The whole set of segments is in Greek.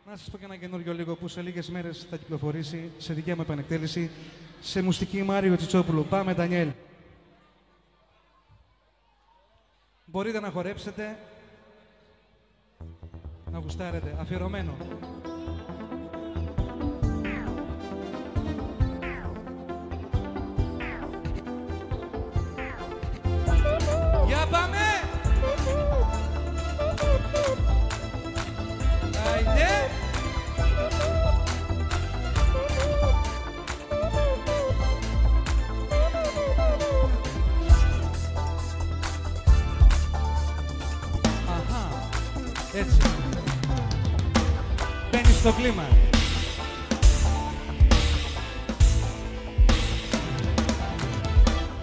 Να σας πω και ένα καινούριο λίγο που σε λίγες μέρες θα κυκλοφορήσει σε δικιά μου επανεκτέλεση σε μουστική Μάριο Τσιτσόπουλου. Πάμε, Ντανιέλ. Μπορείτε να χορέψετε, να γουστάρετε. Αφιερωμένο. Για πάμε! Άιντε! Αχα, έτσι. Μπαίνεις στο κλίμα.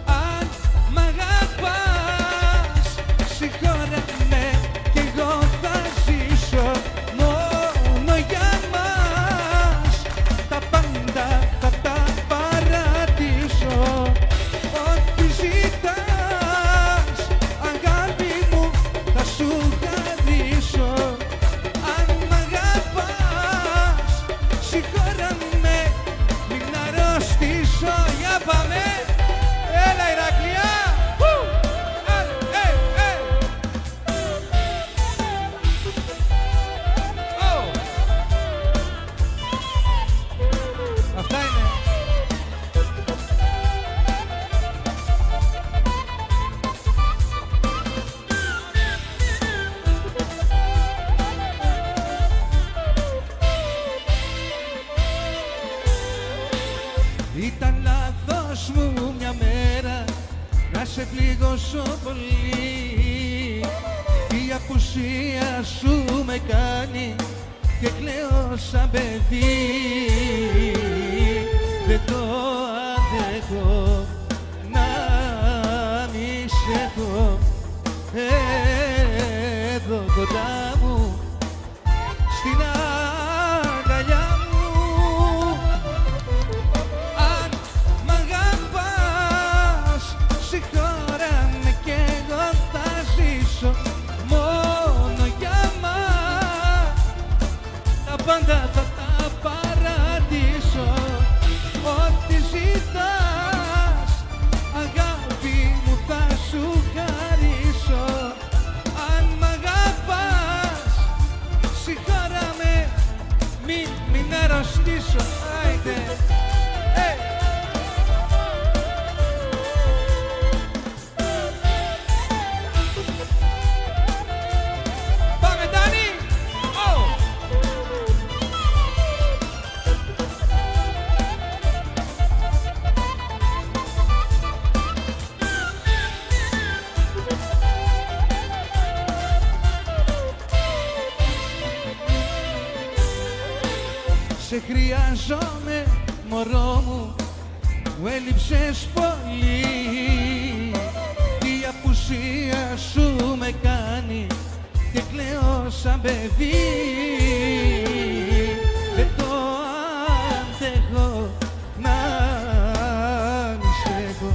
Αν μ' αγαπάς, συγχώρε με κι εγώ θα ζήσω μόνο για μας. Τα πάντα θα τα παρατήσω. Ό,τι ζητάς, αγάπη μου, θα σου χαρίσω. Αν μ' αγαπάς, συγχώρα με, μην αρρωστήσω. Για πάμε! Έλα, Ηρακλία! Αυτά είναι. Ήταν λάθος μου μια μέρα να σε πληγώσω πολύ. Η απουσία σου με κάνει και κλαίω σαν παιδί. Δεν το αντέχω να μη σε έχω εδώ κοντά μου στην αγκαλιά μου. Αν μ' αγαπάς, συγχώρα με κι εγώ θα ζήσω μόνο για μας. Τα πάντα θα τα παρατήσω. Ό,τι ζητάς, αγάπη μου, θα σου χαρίσω. Αν μ' αγαπάς, συγχώρα με, μην αρρωστήσω. Άιντε! Πάμε, Ντάνι! Σε χρειάζομαι, μωρό μου, μου έλειψες πολύ. Η απουσία σου με κάνει και κλαίω σαν παιδί. Δεν το αντέχω να μη σε έχω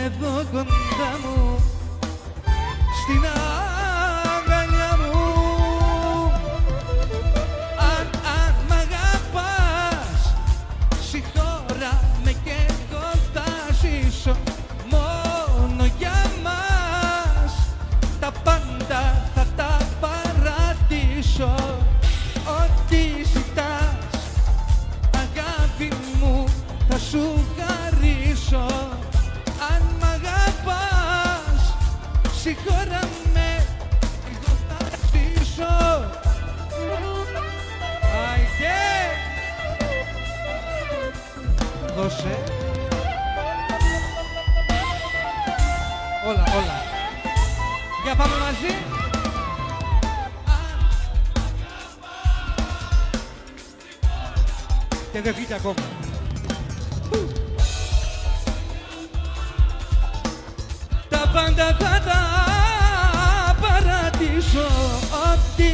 εδώ κοντά μου στην αγκαλιά μου. Αν μ' αγαπάς, συγχώρα με κι εγώ θα ζήσω μόνο για μας. Τα πάντα θα τα παρατήσω. Ό,τι ζητάς, αγάπη μου, θα σου χαρίσω. Αν μ' αγαπάς, συγχώρα με, εγώ θα ζήσω. Άιντε! Δώσε. Όλα, όλα. Για πάμε μαζί. Και δεν βγήκε ακόμα. Τα πάντα θα τα παρατήσω. Ό,τι